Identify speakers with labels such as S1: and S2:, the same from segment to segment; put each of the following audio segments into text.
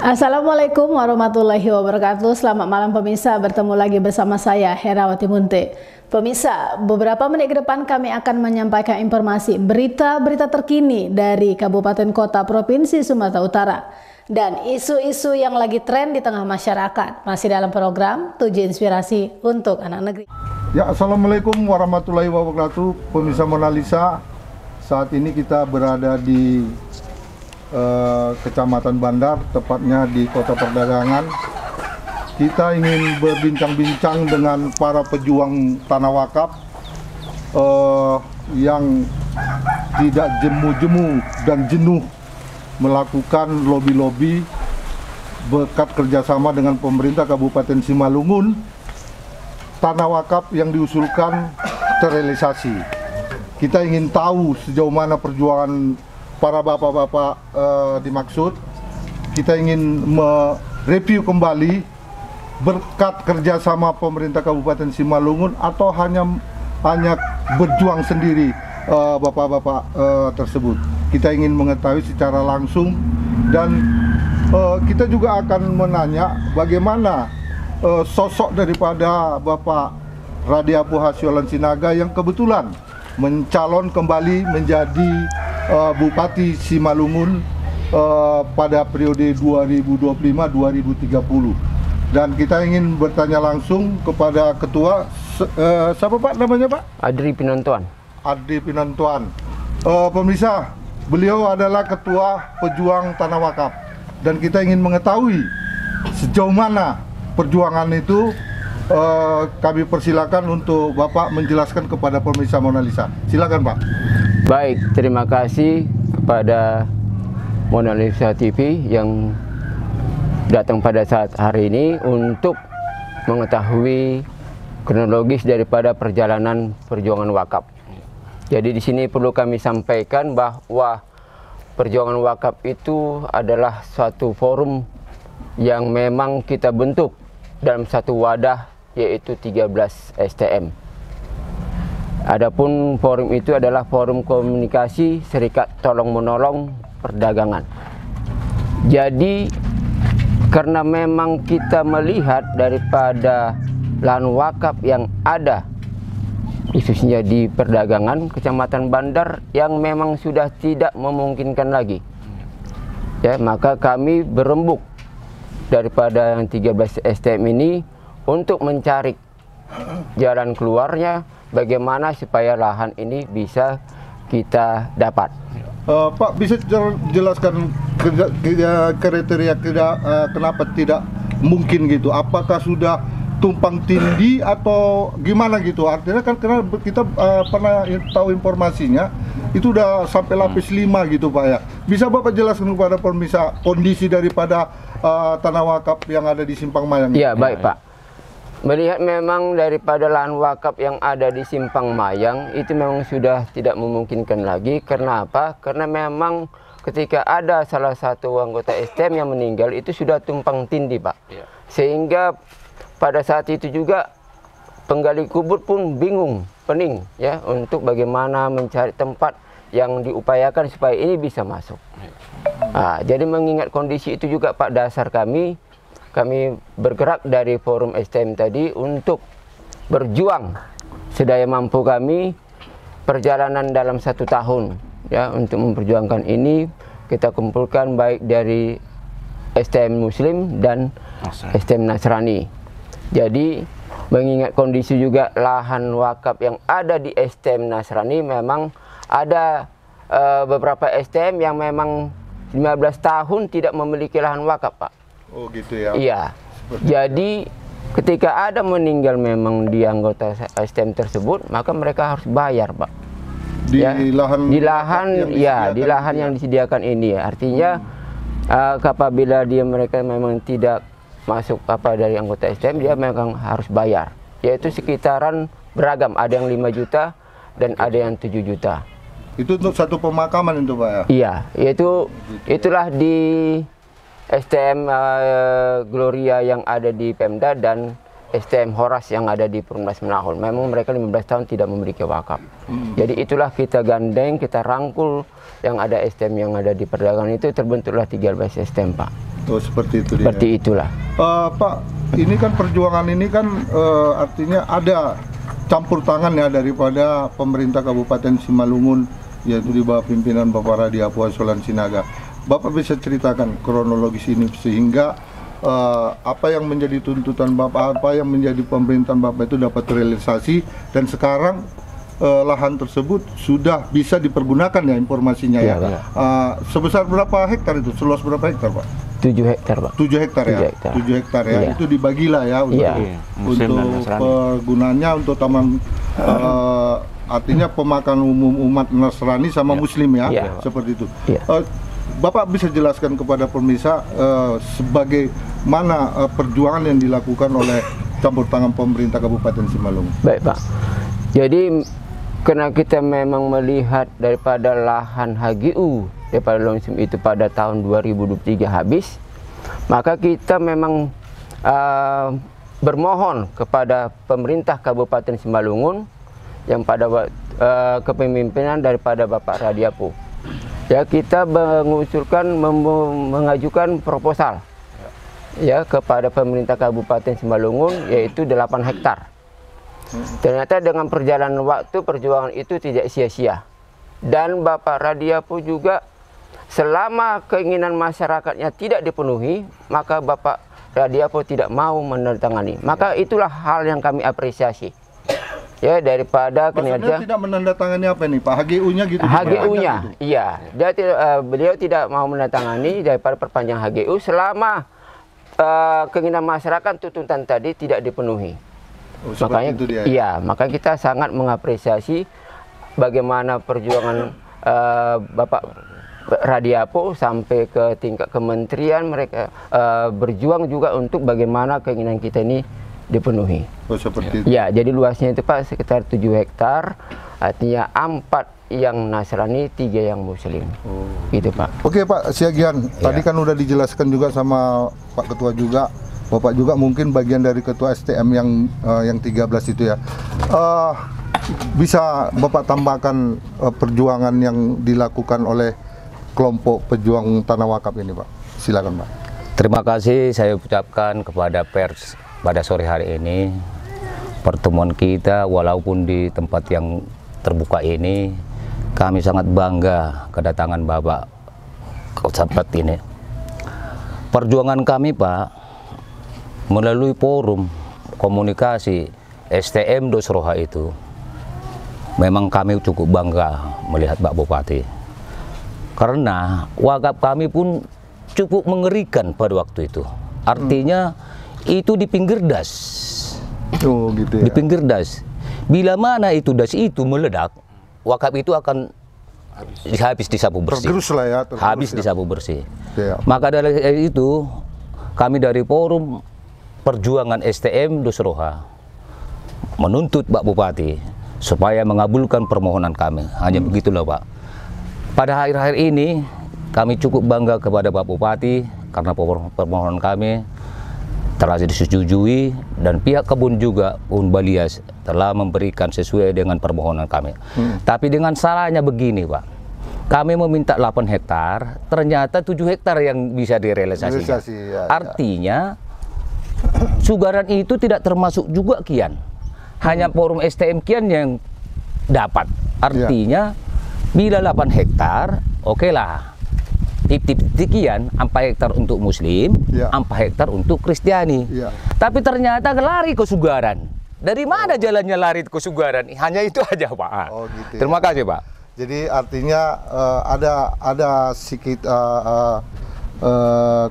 S1: Assalamualaikum warahmatullahi wabarakatuh. Selamat malam pemirsa, bertemu lagi bersama saya Herawati Munte. Pemirsa, beberapa menit ke depan kami akan menyampaikan informasi berita-berita terkini dari Kabupaten Kota Provinsi Sumatera Utara dan isu-isu yang lagi tren di tengah masyarakat. Masih dalam program 7 Inspirasi untuk Anak Negeri.
S2: Ya, Assalamualaikum warahmatullahi wabarakatuh. Pemirsa Mona Lisa, saat ini kita berada di Kecamatan Bandar, tepatnya di Kota Perdagangan. Kita ingin berbincang-bincang dengan para pejuang tanah wakaf yang tidak jemu-jemu dan jenuh melakukan lobi-lobi berkat kerjasama dengan pemerintah Kabupaten Simalungun. Tanah wakaf yang diusulkan terrealisasi. Kita ingin tahu sejauh mana perjuangan para bapak-bapak dimaksud. Kita ingin mereview kembali berkat kerjasama pemerintah Kabupaten Simalungun atau hanya berjuang sendiri bapak-bapak tersebut. Kita ingin mengetahui secara langsung dan kita juga akan menanya bagaimana sosok daripada Bapak Radiapu Hasyolan Sinaga yang kebetulan mencalon kembali menjadi Bupati Simalungun pada periode 2025-2030. Dan kita ingin bertanya langsung kepada Ketua, siapa Pak namanya Pak?
S3: Adri Pinontoan.
S2: Adri Pinontoan. Pemirsa, beliau adalah Ketua Pejuang Tanah Wakaf. Dan kita ingin mengetahui sejauh mana perjuangan itu. Kami persilakan untuk Bapak menjelaskan kepada pemirsa Mona Lisa. Silakan Pak.
S3: Baik, terima kasih kepada Mona Lisa TV yang datang pada saat hari ini untuk mengetahui kronologis daripada perjalanan perjuangan wakaf. Jadi di sini perlu kami sampaikan bahwa perjuangan wakaf itu adalah suatu forum yang memang kita bentuk dalam satu wadah, yaitu 13 STM. Adapun forum itu adalah forum komunikasi Serikat Tolong Menolong Perdagangan. Jadi karena memang kita melihat daripada lahan wakaf yang ada khususnya di perdagangan Kecamatan Bandar yang memang sudah tidak memungkinkan lagi, ya, maka kami berembuk daripada yang 13 STM ini untuk mencari jalan keluarnya, bagaimana supaya lahan ini bisa kita dapat.
S2: Pak, bisa jelaskan kriteria kenapa tidak mungkin gitu? Apakah sudah tumpang tindih atau gimana gitu? Artinya kan karena kita pernah tahu informasinya itu udah sampai lapis 5 gitu Pak ya. Bisa Bapak jelaskan kepada pemirsa kondisi daripada tanah wakaf yang ada di Simpang Mayang?
S3: Iya, baik Pak. Melihat memang daripada lahan wakaf yang ada di Simpang Mayang itu memang sudah tidak memungkinkan lagi. Karena apa? Karena memang ketika ada salah satu anggota STM yang meninggal itu sudah tumpang tindih Pak. Ya. Sehingga pada saat itu juga penggali kubur pun bingung, pening ya, untuk bagaimana mencari tempat yang diupayakan supaya ini bisa masuk. Nah, jadi mengingat kondisi itu juga Pak, dasar kami bergerak dari forum STM tadi untuk berjuang sedaya mampu kami. Perjalanan dalam 1 tahun ya untuk memperjuangkan ini kita kumpulkan baik dari STM Muslim dan STM Nasrani. Jadi mengingat kondisi juga lahan wakaf yang ada di STM Nasrani, memang ada beberapa STM yang memang 15 tahun tidak memiliki lahan wakaf Pak.
S2: Oh gitu ya?
S3: Iya. Jadi ketika ada meninggal memang di anggota STM tersebut, maka mereka harus bayar Pak.
S2: Di
S3: ya,
S2: lahan
S3: di lahan yang disediakan ini ya. Artinya apabila mereka memang tidak masuk dari anggota STM, dia memang harus bayar. Yaitu sekitaran beragam, ada yang 5 juta dan ada yang 7 juta.
S2: Itu untuk satu pemakaman itu Pak ya?
S3: Iya, itulah di STM Gloria yang ada di Pemda dan STM Horas yang ada di Perumnas Menahun. Memang mereka 15 tahun tidak memiliki wakaf. Jadi itulah kita gandeng, kita rangkul yang ada STM yang ada di perdagangan itu, terbentuklah 13 STM, Pak.
S2: Oh, seperti itu dia.
S3: Seperti itulah.
S2: Pak, ini kan perjuangan ini kan artinya ada campur tangan ya daripada pemerintah Kabupaten Simalungun, yaitu di bawah pimpinan Bapak Radiapo Solan Sinaga. Bapak bisa ceritakan kronologis ini sehingga apa yang menjadi tuntutan Bapak, apa yang menjadi pemerintahan Bapak itu dapat terrealisasi, dan sekarang lahan tersebut sudah bisa dipergunakan ya informasinya ya. Sebesar berapa hektar itu? Seluas berapa hektar, Pak?
S3: 7 hektar, Pak.
S2: 7 hektar ya. 7 hektar ya. Itu dibagilah ya untuk penggunaannya untuk taman artinya pemakan umum umat Nasrani sama Muslim ya. Seperti itu. Bapak bisa jelaskan kepada pemirsa sebagaimana perjuangan yang dilakukan oleh campur tangan pemerintah Kabupaten Simalungun.
S3: Baik, Pak. Jadi karena kita memang melihat daripada lahan HGU daripada Longsim itu pada tahun 2023 habis, maka kita memang bermohon kepada pemerintah Kabupaten Simalungun yang pada kepemimpinan daripada Bapak Radiapo. Ya, kita mengusulkan mengajukan proposal ya kepada pemerintah Kabupaten Simalungun, yaitu 8 hektar. Ternyata dengan perjalanan waktu perjuangan itu tidak sia-sia, dan Bapak Radiapo juga selama keinginan masyarakatnya tidak dipenuhi, maka Bapak Radiapo tidak mau menandatangani. Maka itulah hal yang kami apresiasi. Ya, daripada kinerja.
S2: Tidak menandatangani apa nih, Pak? HGU-nya gitu.
S3: HGU-nya, iya. Dia beliau tidak mau menandatangani daripada perpanjang HGU selama keinginan masyarakat tuntutan tadi tidak dipenuhi. Makanya itu dia, iya, maka kita sangat mengapresiasi bagaimana perjuangan Bapak Radiapo sampai ke tingkat kementerian, mereka berjuang juga untuk bagaimana keinginan kita ini dipenuhi.
S2: Oh, seperti itu.
S3: Ya, jadi luasnya itu, Pak, sekitar 7 hektar, artinya 4 yang Nasrani, 3 yang Muslim. Gitu, Pak.
S2: Oke, Pak Siagian, tadi kan udah dijelaskan juga sama Pak Ketua juga, Bapak juga mungkin bagian dari Ketua STM yang 13 itu ya. Bisa Bapak tambahkan perjuangan yang dilakukan oleh kelompok pejuang tanah wakaf ini, Pak? Silakan, Pak.
S4: Terima kasih saya ucapkan kepada pers pada sore hari ini. Pertemuan kita walaupun di tempat yang terbuka ini, kami sangat bangga kedatangan Bapak ke tempat ini. Perjuangan kami, Pak, melalui forum komunikasi STM Dosroha itu, memang kami cukup bangga melihat Pak Bupati. Karena wakaf kami pun cukup mengerikan pada waktu itu. Artinya itu di pinggir das.
S2: Oh, gitu ya.
S4: Di pinggir das. Bila mana itu das itu meledak, wakaf itu akan habis disapu bersih.
S2: Tergerus lah ya.
S4: Habis disapu bersih.
S2: Ya.
S4: Maka dari itu kami dari forum perjuangan STM Dosroha menuntut Pak Bupati supaya mengabulkan permohonan kami. Hanya begitulah, Pak. Pada akhir-akhir ini kami cukup bangga kepada Pak Bupati karena permohonan kami telah disetujui, dan pihak kebun juga Unbalias telah memberikan sesuai dengan permohonan kami. Tapi dengan salahnya begini, Pak. Kami meminta 8 hektar, ternyata 7 hektar yang bisa direalisasikan. Artinya Sugaran itu tidak termasuk juga kian. Hanya forum STM kian yang dapat. Artinya bila 8 hektar, oke lah. Tip-tip kian, 4 hektar untuk Muslim, 4 hektar untuk Kristiani. Tapi ternyata lari ke Sugaran. Dari mana jalannya lari ke Sugaran? Hanya itu aja, Pak.
S2: Oh, gitu.
S4: Terima kasih, Pak.
S2: Jadi artinya ada sedikit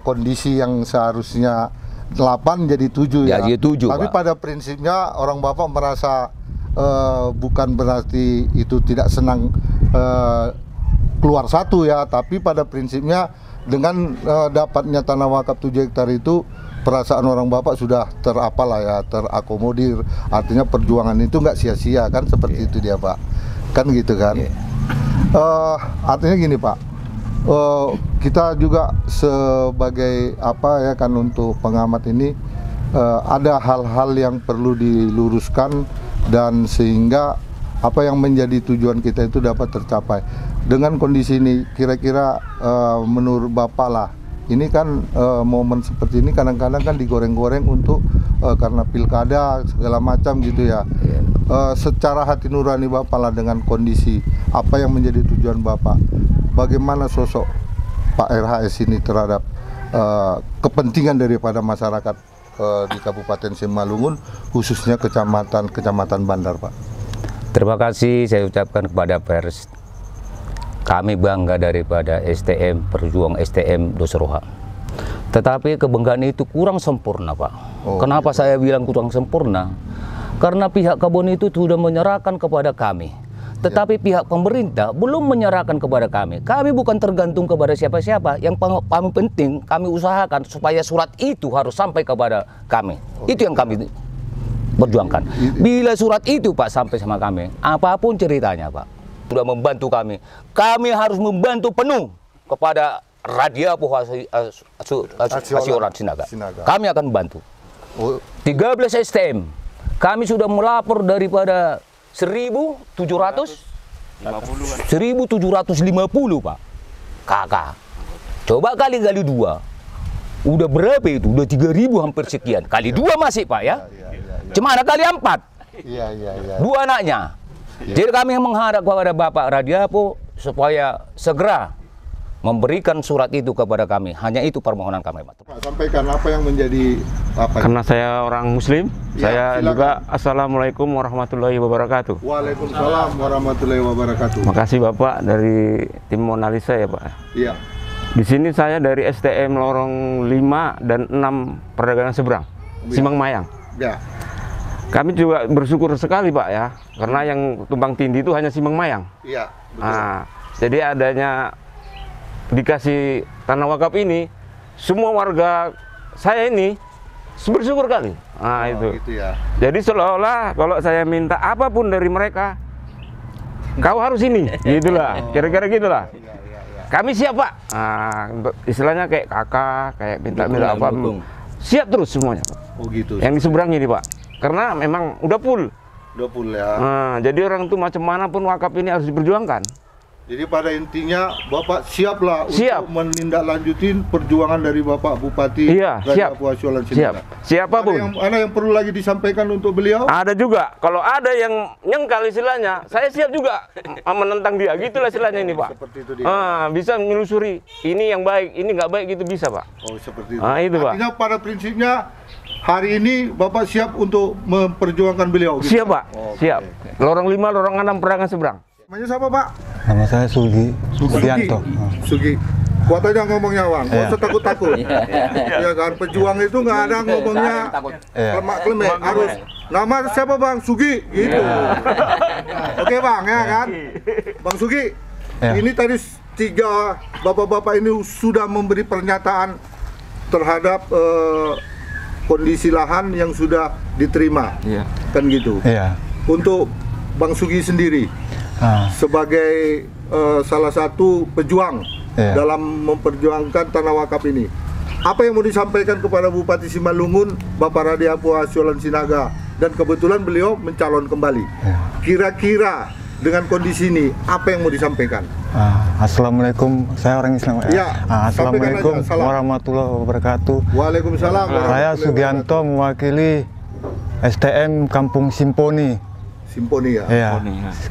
S2: kondisi yang seharusnya 8 jadi 7 ya.
S4: Jadi 7,
S2: tapi
S4: Pak.
S2: pada prinsipnya orang Bapak merasa bukan berarti itu tidak senang keluar 1 ya, tapi pada prinsipnya dengan dapatnya tanah wakaf 7 hektar itu perasaan orang Bapak sudah terakomodir. Artinya perjuangan itu nggak sia-sia kan, seperti itu dia, Pak. Kan gitu kan. Artinya gini, Pak. Kita juga sebagai apa ya kan, untuk pengamat ini ada hal-hal yang perlu diluruskan dan sehingga apa yang menjadi tujuan kita itu dapat tercapai. Dengan kondisi ini, kira-kira menurut Bapak lah, ini kan momen seperti ini kadang-kadang kan digoreng-goreng untuk karena pilkada segala macam gitu ya. Secara hati nurani Bapak lah dengan kondisi apa yang menjadi tujuan Bapak, bagaimana sosok Pak RHS ini terhadap kepentingan daripada masyarakat di Kabupaten Simalungun, khususnya Kecamatan Bandar, Pak.
S4: Terima kasih saya ucapkan kepada pers. Kami bangga daripada STM, perjuang STM Dosroha. Tetapi kebanggaan itu kurang sempurna, Pak. Kenapa gitu saya bilang kurang sempurna? Karena pihak kebun itu sudah menyerahkan kepada kami. Tetapi pihak pemerintah belum menyerahkan kepada kami. Kami bukan tergantung kepada siapa-siapa. Yang paling penting kami usahakan supaya surat itu harus sampai kepada kami. Itu yang kami perjuangkan. Bila surat itu Pak sampai sama kami, apapun ceritanya Pak, sudah membantu kami. Kami harus membantu penuh kepada Radiapo Hasiolan Sinaga. Kami akan membantu. 13 STM. Kami sudah melapor daripada 1.750 Pak kakak. Coba kali-kali 2, udah berapa itu? Udah 3.000 hampir sekian. Kali 2 masih Pak ya. Cuma ada kali 4. 2 anaknya. Jadi kami mengharap kepada Bapak Radiapo supaya segera memberikan surat itu kepada kami. Hanya itu permohonan kami, Pak.
S2: Sampaikan apa yang menjadi apa?
S5: Karena saya orang Muslim, saya silakan. Juga Assalamualaikum warahmatullahi wabarakatuh.
S2: Waalaikumsalam warahmatullahi wabarakatuh.
S5: Makasih Bapak dari tim Mona Lisa ya Pak.
S2: Iya.
S5: Di sini saya dari STM Lorong 5 dan 6 Perdagangan Seberang, Simang Mayang.
S2: Ya.
S5: Kami juga bersyukur sekali Pak ya, karena yang tumpang tindih itu hanya Simang Mayang.
S2: Iya.
S5: Nah, jadi adanya dikasih tanah wakaf ini, semua warga saya ini bersyukur kali. Nah itu.
S2: Gitu ya.
S5: Jadi seolah-olah kalau saya minta apapun dari mereka, kau harus ini, gitulah. Kira-kira gitulah. Kami siap Pak. Nah, istilahnya kayak kakak, kayak minta-minta apa, siap terus semuanya Pak.
S2: Oh gitu.
S5: Yang di seberang ini Pak, karena memang udah full.
S2: Udah full ya.
S5: Nah, jadi orang tuh macam mana pun wakaf ini harus diperjuangkan.
S2: Jadi pada intinya Bapak siaplah
S5: siap
S2: untuk menindaklanjutin perjuangan dari Bapak Bupati
S5: Radiapo
S2: Hasiolan Sinaga.
S5: Siapapun.
S2: Ada yang perlu lagi disampaikan untuk beliau?
S5: Ada juga. Kalau ada yang nyengkal istilahnya, saya siap juga menentang dia. Gitulah istilahnya ini Pak.
S2: Seperti itu dia.
S5: Bisa menelusuri. Ini yang baik, ini nggak baik gitu bisa Pak.
S2: Oh seperti itu.
S5: Itu Pak.
S2: Artinya pada prinsipnya hari ini Bapak siap untuk memperjuangkan beliau? Gitu?
S5: Siap Pak. Siap. Lorong 5, lorong 6, Perdagangan Seberang.
S2: Namanya siapa Pak?
S6: Nama saya Sugianto.
S2: Sugi. Kuat aja ngomongnya Bang, nggak usah takut-takut. Ya kan, pejuang itu nggak ada ngomongnya lemak-lemek. Harus nama siapa Bang? Sugi, gitu. Oke Bang, ya kan? Bang Sugi, ini tadi 3 bapak-bapak ini sudah memberi pernyataan terhadap kondisi lahan yang sudah diterima, kan gitu. Untuk Bang Sugi sendiri, sebagai salah satu pejuang dalam memperjuangkan tanah wakaf ini, apa yang mau disampaikan kepada Bupati Simalungun, Bapak Radiapo Hasiolan Sinaga, dan kebetulan beliau mencalon kembali. Kira-kira dengan kondisi ini, apa yang mau disampaikan?
S6: Assalamualaikum, saya orang Islam. Assalamualaikum warahmatullahi wabarakatuh.
S2: Waalaikumsalam.
S6: Saya Sugianto mewakili STM Kampung Simponi.
S2: Simponi ya?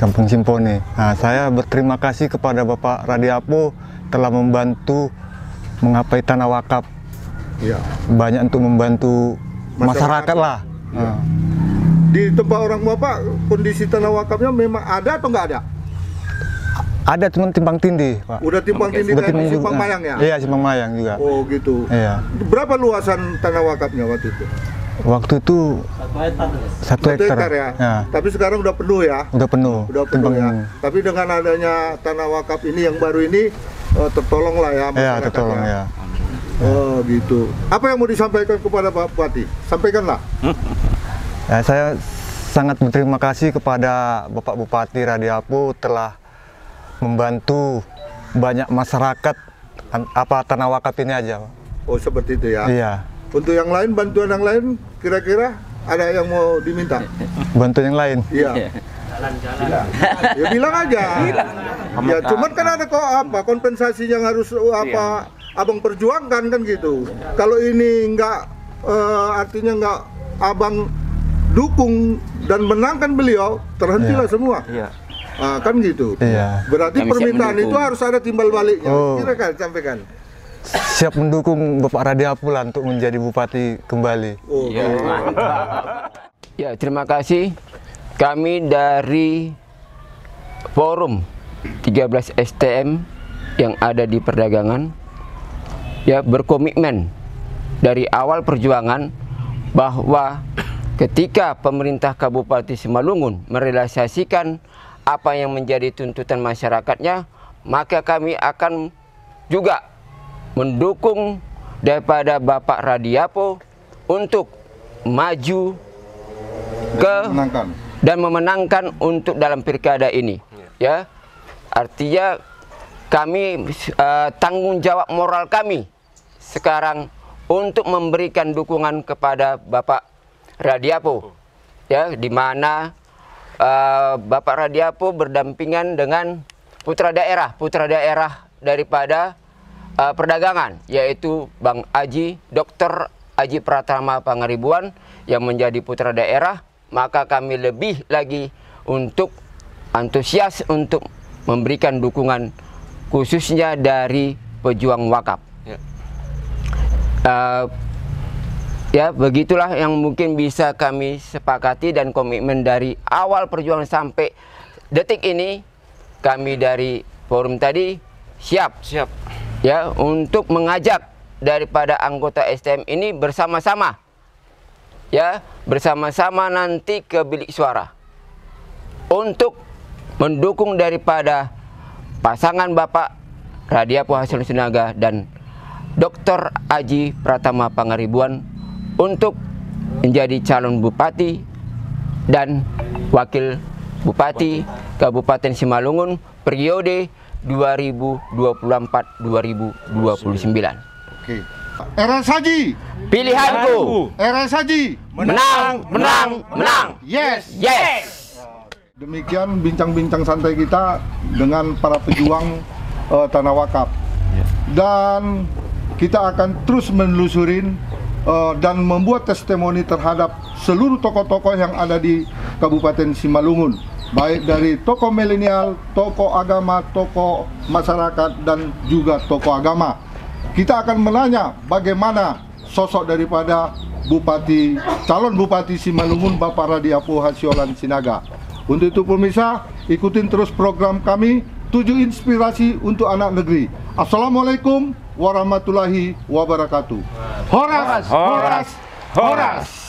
S6: Kampung Simponi. Saya berterima kasih kepada Bapak Radiapo telah membantu menggapai tanah wakaf. Banyak untuk membantu masyarakat lah.
S2: Di tempat orang Bapak, kondisi tanah wakafnya memang ada atau nggak ada?
S6: Ada, cuma timpang tindih Pak.
S2: Udah timpang tindih dan Simpang Mayang ya?
S6: Iya, Simpang Mayang juga.
S2: Oh gitu. Berapa luasan tanah wakafnya waktu itu?
S6: Waktu itu 1 hektar
S2: ya? Tapi sekarang udah penuh ya?
S6: Udah penuh.
S2: Ya. Tapi dengan adanya tanah wakaf ini yang baru ini tertolong lah ya masyarakat.
S6: Tertolong ya.
S2: Oh gitu. Apa yang mau disampaikan kepada Pak Bupati? Sampaikanlah.
S6: Saya sangat berterima kasih kepada Bapak Bupati Radiapo telah membantu banyak masyarakat tanah wakaf ini aja.
S2: Oh seperti itu ya?
S6: Iya.
S2: Untuk yang lain, bantuan yang lain, kira-kira ada yang mau diminta?
S6: Bantu yang lain.
S2: Iya. Ya bilang aja. Ya cuman kan ada kok apa kompensasi yang harus apa abang perjuangkan kan gitu. Kalau ini enggak artinya enggak abang dukung dan menangkan beliau, terhentilah semua.
S5: Iya.
S2: Kan gitu.
S6: Iya.
S2: Berarti
S3: Kami siap
S2: permintaan
S3: mendukung.
S2: itu harus ada timbal baliknya.
S6: Oh.
S2: Kira-kira sampaikan.
S6: Siap mendukung Bapak Radiapula untuk menjadi bupati kembali.
S2: Oh,
S3: Ya, ya, terima kasih. Kami dari Forum 13 STM yang ada di perdagangan ya berkomitmen dari awal perjuangan bahwa ketika pemerintah Kabupaten Simalungun merealisasikan apa yang menjadi tuntutan masyarakatnya, maka kami akan juga mendukung daripada Bapak Radiapo untuk maju ke
S2: menangkan.
S3: dan memenangkan untuk dalam pilkada ini. Ya, artinya kami tanggung jawab moral kami sekarang untuk memberikan dukungan kepada Bapak Radiapo. Ya, di mana Bapak Radiapo berdampingan dengan putra daerah daripada perdagangan, yaitu Bang Aji, Dr. Aji Pratama Pangaribuan yang menjadi putra daerah. Maka kami lebih lagi untuk antusias untuk memberikan dukungan khususnya dari pejuang wakaf. Ya, begitulah yang mungkin bisa kami sepakati dan komitmen dari awal perjuangan sampai detik ini. Kami dari forum tadi siap ya untuk mengajak daripada anggota STM ini bersama-sama ya, bersama-sama nanti ke bilik suara untuk mendukung daripada pasangan Bapak Radiapo Hasil Sinaga dan Dr. Aji Pratama Pangaribuan untuk menjadi calon bupati dan wakil bupati Kabupaten Simalungun periode 2024-2029.
S2: Oke. RS Haji,
S3: Pilihanku
S2: RS Haji,
S3: menang, menang, menang.
S2: yes.
S3: Yes.
S2: Demikian bincang-bincang santai kita dengan para pejuang tanah wakaf. Dan kita akan terus menelusurin dan membuat testimoni terhadap seluruh tokoh-tokoh yang ada di Kabupaten Simalungun, baik dari tokoh milenial, tokoh agama, tokoh masyarakat, dan juga tokoh agama. Kita akan menanya bagaimana sosok daripada calon bupati Simalungun Bapak Radiapo Hasiolan Sinaga. Untuk itu pemirsa, ikutin terus program kami 7 Inspirasi untuk Anak Negeri. Assalamualaikum warahmatullahi wabarakatuh. Horas, horas, horas.